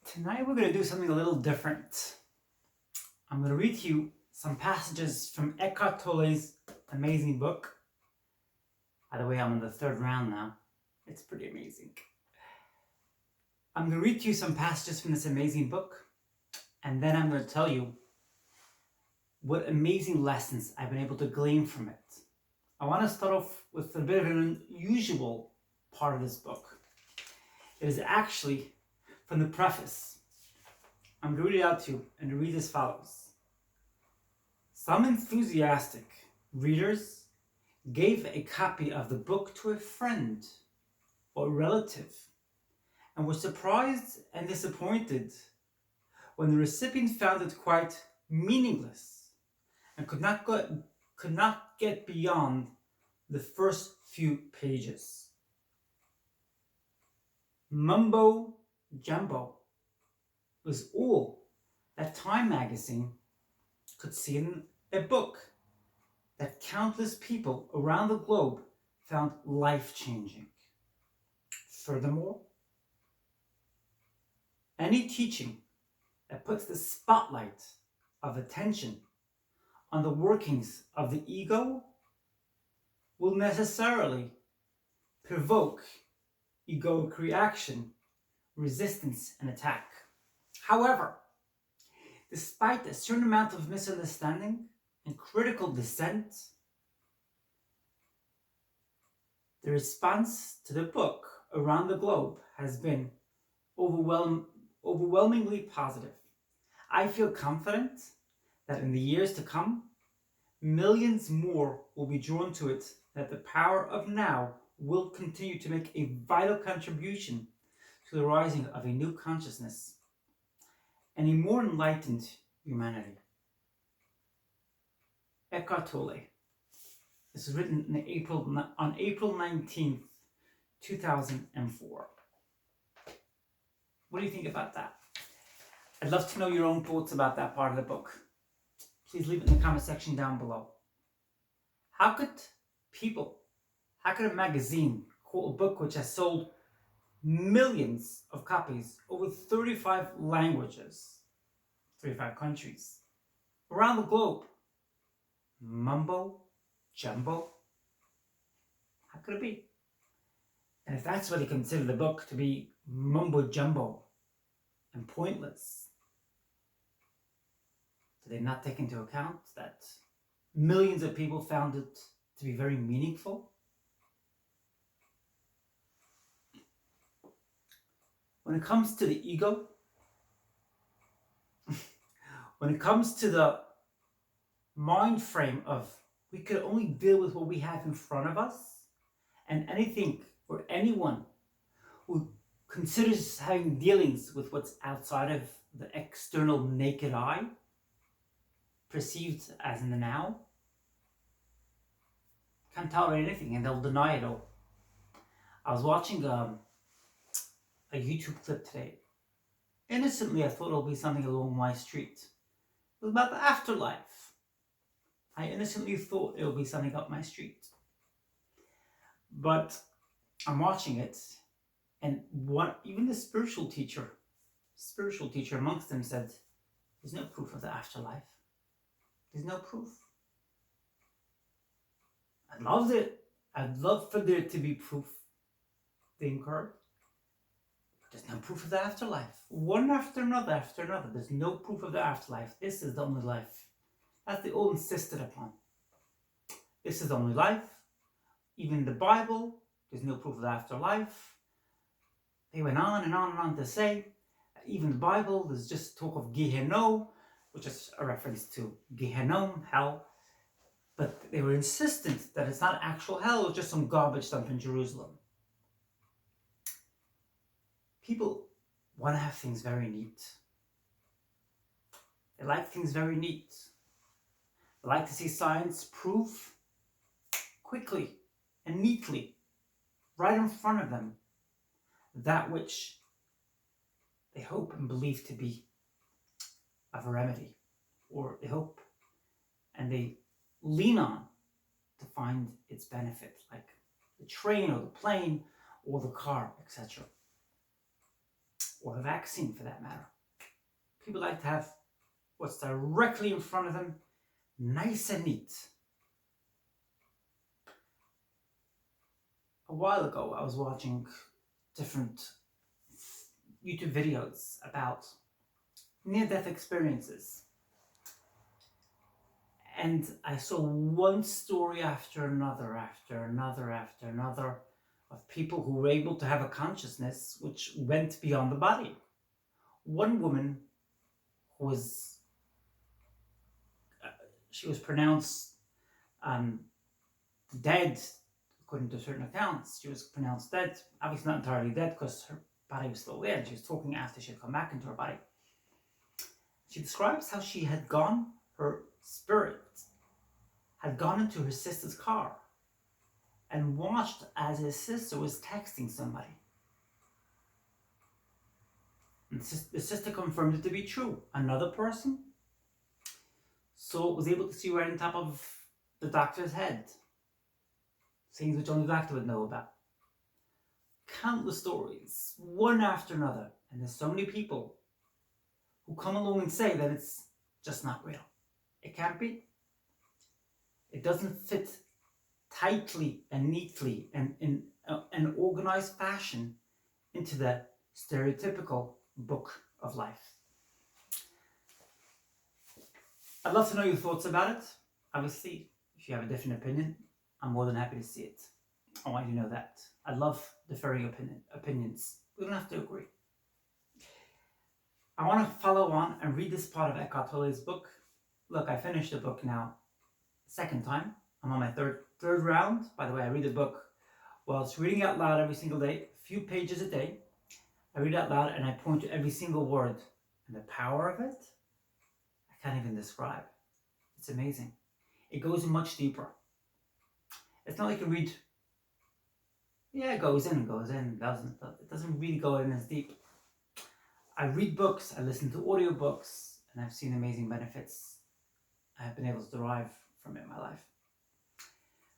Tonight we're going to do something a little different. I'm going to read to you some passages from Eckhart Tolle's amazing book. By the way, I'm in the third round now. It's pretty amazing. I'm going to read to you some passages from this amazing book, and then I'm going to tell you what amazing lessons I've been able to glean from it. I want to start off with a bit of an unusual part of this book. It is actually from the preface. I'm going to read it out to you and read as follows. Some enthusiastic readers gave a copy of the book to a friend or relative and were surprised and disappointed when the recipient found it quite meaningless and could not get beyond the first few pages. Mumbo jumbo was all that Time magazine could see in a book that countless people around the globe found life-changing. Furthermore, any teaching that puts the spotlight of attention on the workings of the ego will necessarily provoke egoic reaction, resistance, and attack. However, despite a certain amount of misunderstanding and critical dissent, the response to the book around the globe has been overwhelmingly positive. I feel confident that in the years to come, millions more will be drawn to it, that the power of now will continue to make a vital contribution to the rising of a new consciousness and a more enlightened humanity. Eckhart Tolle. This was written on April 19th, 2004. What do you think about that? I'd love to know your own thoughts about that part of the book. Please leave it in the comment section down below. How could a magazine call a book which has sold millions of copies over 35 languages, 35 countries, around the globe, mumbo jumbo? How could it be? And if that's what they consider the book to be, mumbo jumbo and pointless, do they not take into account that millions of people found it to be very meaningful? When it comes to the ego, when it comes to the mind frame of we could only deal with what we have in front of us, and anything or anyone who considers having dealings with what's outside of the external naked eye, perceived as in the now, can't tolerate anything and they'll deny it all. I was watching a YouTube clip today. Innocently, I thought it would be something along my street. It was about the afterlife. I innocently thought it would be something up my street. But I'm watching it, and even the spiritual teacher amongst them said, there's no proof of the afterlife. There's no proof. I'd love for there to be proof, they incurred. There's no proof of the afterlife. One after another. There's no proof of the afterlife. This is the only life. That's they all insisted upon. This is the only life. Even in the Bible, there's no proof of the afterlife. They went on and on and on to say, even the Bible, there's just talk of Gehenna, which is a reference to Gehenna, hell. But they were insistent that it's not actual hell, it's just some garbage dump in Jerusalem. People want to have things very neat. They like things very neat. They like to see science prove quickly and neatly, right in front of them, that which they hope and believe to be of a remedy, or they hope and they lean on to find its benefit, like the train or the plane or the car, etc. or a vaccine for that matter. People like to have what's directly in front of them, nice and neat. A while ago, I was watching different YouTube videos about near-death experiences. And I saw one story after another of people who were able to have a consciousness which went beyond the body. One woman was, she was pronounced dead, according to certain accounts. She was pronounced dead, obviously not entirely dead because her body was still there. She was talking after she had come back into her body. She describes how she had gone, her spirit had gone into her sister's car and watched as his sister was texting somebody. And the sister confirmed it to be true. Another person was able to see right on top of the doctor's head. Things which only the doctor would know about. Countless stories, one after another. And there's so many people who come along and say that it's just not real. It can't be. It doesn't fit tightly and neatly and in an organized fashion into the stereotypical book of life. I'd love to know your thoughts about it. Obviously, if you have a different opinion, I'm more than happy to see it. I want you to know that. I love differing opinions. We don't have to agree. I want to follow on and read this part of Eckhart Tolle's book. Look, I finished the book now, second time. I'm on my third round. By the way, I read the book while it's reading out loud every single day, a few pages a day. I read out loud and I point to every single word. And the power of it, I can't even describe. It's amazing. It goes much deeper. It's not like you read, it goes in, it doesn't really go in as deep. I read books, I listen to audiobooks, and I've seen amazing benefits I have been able to derive from it in my life.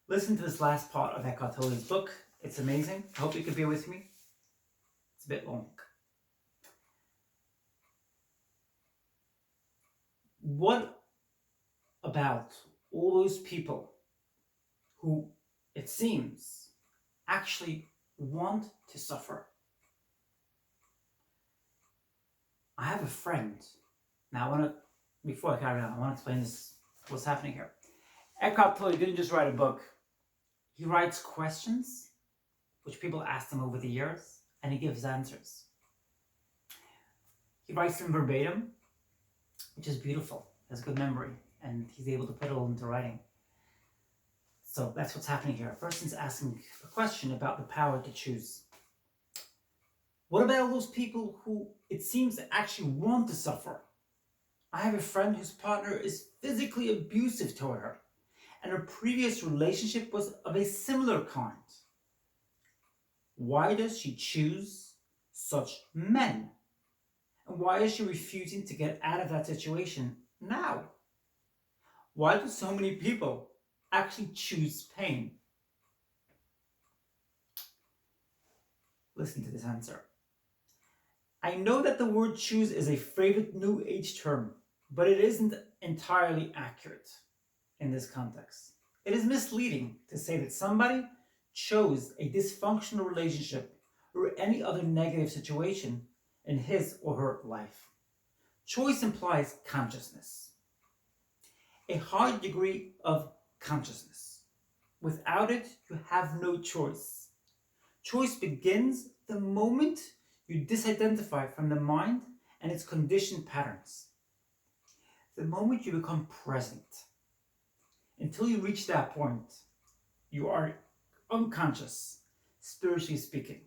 Listen to this last part of Eckhart Tolle's book. It's amazing. I hope you could be with me. It's a bit long. What about all those people who, it seems, actually want to suffer? I have a friend. Now, before I carry on, I want to explain this, what's happening here. Eckhart Tolle didn't just write a book. He writes questions, which people asked him over the years, and he gives answers. He writes them verbatim, which is beautiful. He has good memory, and he's able to put it all into writing. So that's what's happening here. A person's asking a question about the power to choose. What about all those people who, it seems, actually want to suffer? I have a friend whose partner is physically abusive toward her, and her previous relationship was of a similar kind. Why does she choose such men? And why is she refusing to get out of that situation now? Why do so many people actually choose pain? Listen to this answer. I know that the word choose is a favorite New Age term, but it isn't entirely accurate in this context. It is misleading to say that somebody chose a dysfunctional relationship or any other negative situation in his or her life. Choice implies consciousness, a high degree of consciousness. Without it, you have no choice. Choice begins the moment you disidentify from the mind and its conditioned patterns. The moment you become present. Until you reach that point, you are unconscious, spiritually speaking.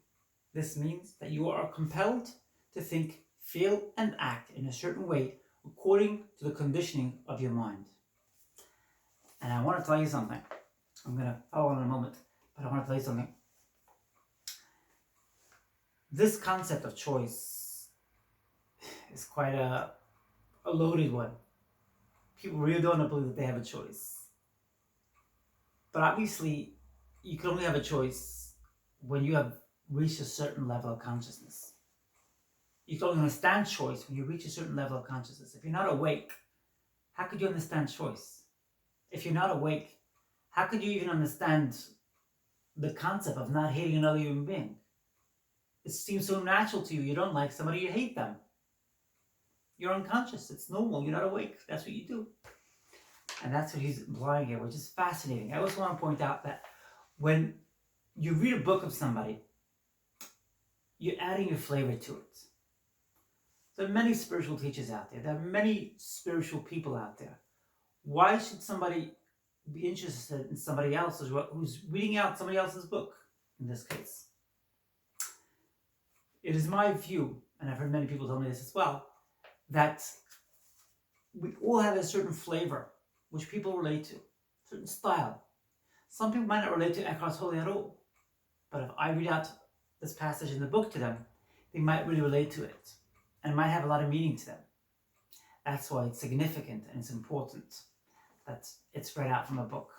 This means that you are compelled to think, feel, and act in a certain way according to the conditioning of your mind. And I want to tell you something. I'm going to follow on in a moment, but I want to tell you something. This concept of choice is quite a loaded one. People really don't believe that they have a choice. But obviously, you can only have a choice when you have reached a certain level of consciousness. You can only understand choice when you reach a certain level of consciousness. If you're not awake, how could you understand choice? If you're not awake, how could you even understand the concept of not hating another human being? It seems so natural to you. You don't like somebody, you hate them. You're unconscious. It's normal. You're not awake. That's what you do. And that's what he's implying here, which is fascinating. I also want to point out that when you read a book of somebody, you're adding your flavor to it. There are many spiritual teachers out there. There are many spiritual people out there. Why should somebody be interested in somebody else who's reading out somebody else's book, in this case? It is my view, and I've heard many people tell me this as well, that we all have a certain flavor which people relate to, certain style. Some people might not relate to Eckhart Tolle at all, but if I read out this passage in the book to them, they might really relate to it, and it might have a lot of meaning to them. That's why it's significant and it's important that it's read out from a book.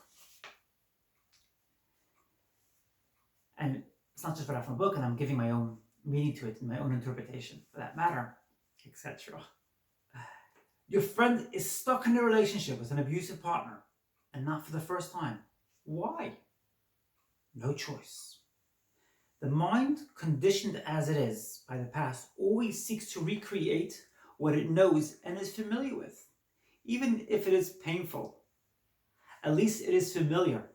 And it's not just read out from a book, and I'm giving my own meaning to it and my own interpretation, for that matter, etc. Your friend is stuck in a relationship with an abusive partner, and not for the first time. Why? No choice. The mind, conditioned as it is by the past, always seeks to recreate what it knows and is familiar with, even if it is painful. At least it is familiar.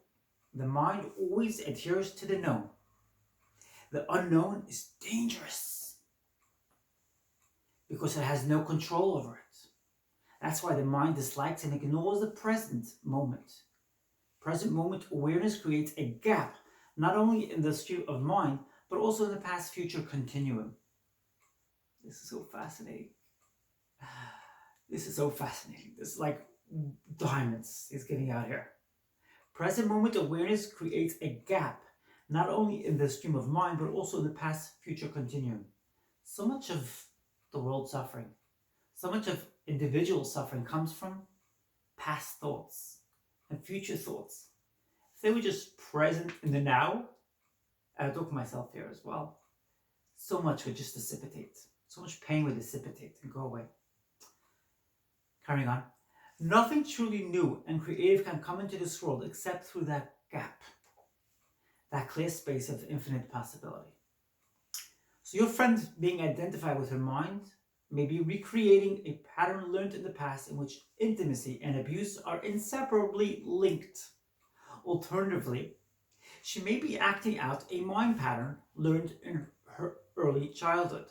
The mind always adheres to the known. The unknown is dangerous because it has no control over it. That's why the mind dislikes and ignores the present moment. Present moment awareness creates a gap, not only in the stream of mind, but also in the past-future continuum. This is so fascinating. This is so fascinating. This is like diamonds he's getting out here. Present moment awareness creates a gap, not only in the stream of mind, but also in the past-future continuum. So much of the world suffering, so much of individual suffering comes from past thoughts and future thoughts. If they were just present in the now, I talk to myself here as well, so much would just dissipate. So much pain would dissipate and go away. Carrying on. Nothing truly new and creative can come into this world except through that gap, that clear space of infinite possibility. So your friend being identified with her mind may be recreating a pattern learned in the past in which intimacy and abuse are inseparably linked. Alternatively, she may be acting out a mind pattern learned in her early childhood,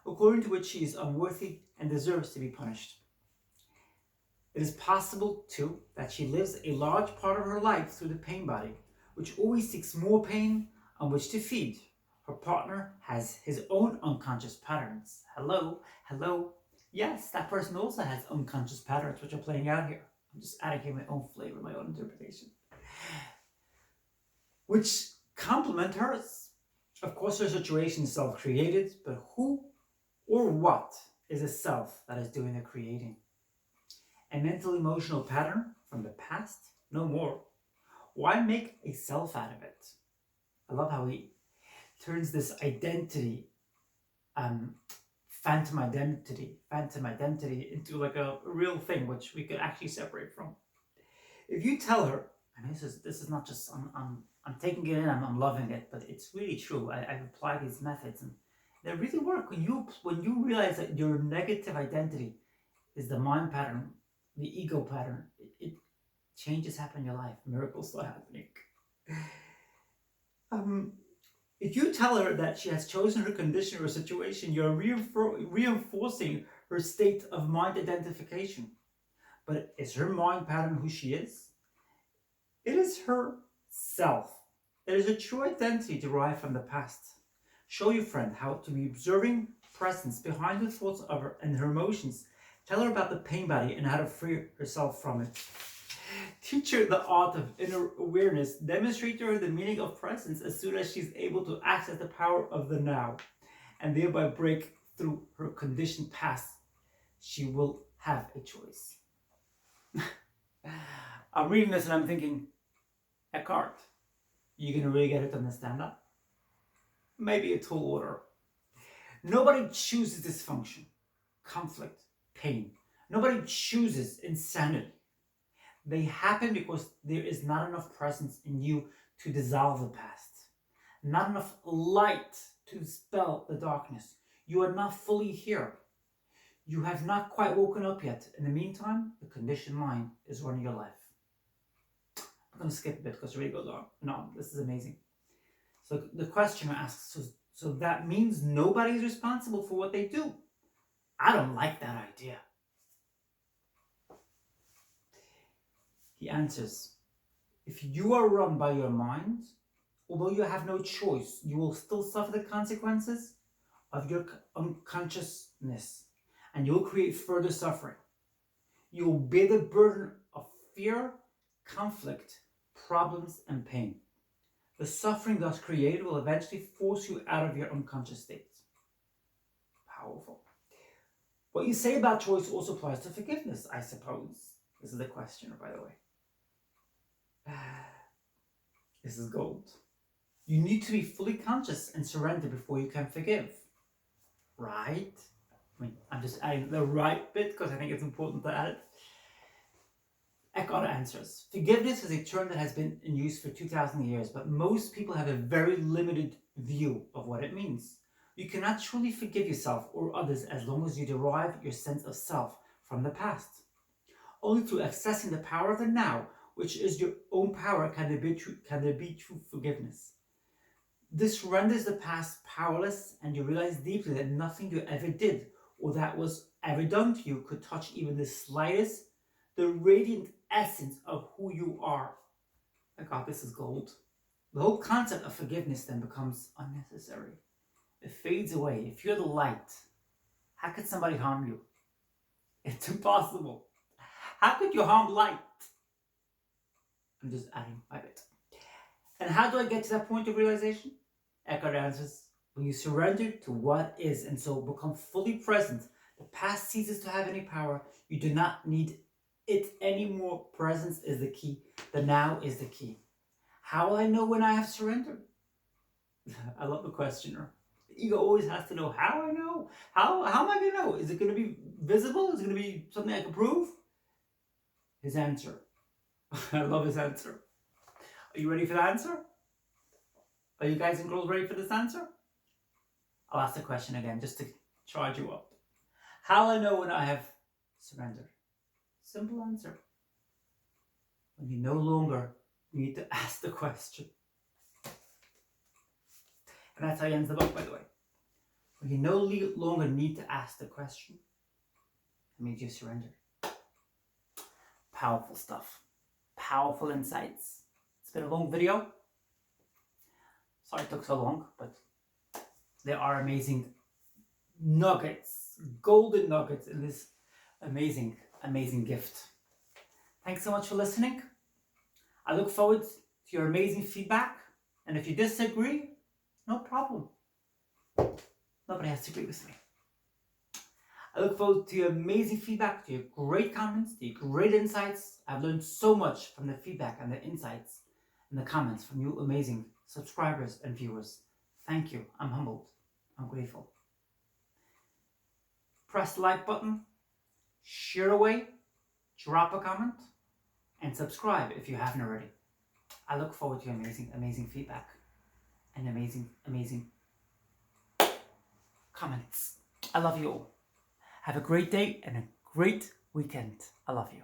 according to which she is unworthy and deserves to be punished. It is possible, too, that she lives a large part of her life through the pain body, which always seeks more pain on which to feed. Her partner has his own unconscious patterns. Hello. Yes, that person also has unconscious patterns which are playing out here. I'm just adding here my own flavor, my own interpretation, which complement hers. Of course, her situation is self-created, but who or what is a self that is doing the creating? A mental emotional pattern from the past? No more. Why make a self out of it? I love how he turns this identity, phantom identity into like a real thing which we could actually separate from. If you tell her, and this is not just I'm taking it in, I'm loving it, but it's really true. I've applied these methods and they really work. When you realize that your negative identity is the mind pattern, the ego pattern, it changes happen in your life. Miracles start happening. If you tell her that she has chosen her condition or situation, you're reinforcing her state of mind identification. But is her mind pattern who she is? It is her self. It is a true identity derived from the past. Show your friend how to be observing presence behind the thoughts of her and her emotions. Tell her about the pain body and how to free herself from it. Teach her the art of inner awareness. Demonstrate to her the meaning of presence as soon as she's able to access the power of the now and thereby break through her conditioned past. She will have a choice. I'm reading this and I'm thinking, Eckhart, you gonna really get her to understand that? Maybe a tall order. Nobody chooses dysfunction, conflict, pain. Nobody chooses insanity. They happen because there is not enough presence in you to dissolve the past, not enough light to dispel the darkness. You are not fully here. You have not quite woken up yet. In the meantime, the conditioned mind is running your life. I'm going to skip a bit because it really goes on. No, this is amazing. So the questioner asks, so that means nobody's responsible for what they do. I don't like that idea. He answers, if you are run by your mind, although you have no choice, you will still suffer the consequences of your unconsciousness, and you will create further suffering. You will bear the burden of fear, conflict, problems, and pain. The suffering thus created will eventually force you out of your unconscious state. Powerful. What you say about choice also applies to forgiveness, I suppose. This is the questioner, by the way. This is gold. You need to be fully conscious and surrender before you can forgive. Right? I mean, I'm just adding the right bit because I think it's important to add it. Eckhart answers, forgiveness is a term that has been in use for 2,000 years, but most people have a very limited view of what it means. You cannot truly forgive yourself or others as long as you derive your sense of self from the past. Only through accessing the power of the now, which is your own power, can there be true forgiveness. This renders the past powerless, and you realize deeply that nothing you ever did or that was ever done to you could touch even the slightest, the radiant essence of who you are. My God, this is gold. The whole concept of forgiveness then becomes unnecessary. It fades away. If you're the light, how could somebody harm you? It's impossible. How could you harm light? I'm just adding my bit. And how do I get to that point of realization? Eckhart answers, when you surrender to what is and so become fully present, the past ceases to have any power. You do not need it anymore. Presence is the key. The now is the key. How will I know when I have surrendered? I love the questioner. The ego always has to know how I know. How am I going to know? Is it going to be visible? Is it going to be something I can prove? His answer. I love his answer. Are you ready for the answer? Are you guys and girls ready for this answer? I'll ask the question again just to charge you up. How will I know when I have surrendered? Simple answer. When you no longer need to ask the question. And that's how he ends the book, by the way. When you no longer need to ask the question, it means you surrendered. Powerful stuff. Powerful insights. It's been a long video. Sorry it took so long, but there are amazing nuggets, golden nuggets in this amazing, amazing gift. Thanks so much for listening. I look forward to your amazing feedback. And if you disagree, no problem. Nobody has to agree with me. I look forward to your amazing feedback, to your great comments, to your great insights. I've learned so much from the feedback and the insights and the comments from you amazing subscribers and viewers. Thank you. I'm humbled. I'm grateful. Press the like button, share away, drop a comment, and subscribe if you haven't already. I look forward to your amazing, amazing feedback and amazing, amazing comments. I love you all. Have a great day and a great weekend. I love you.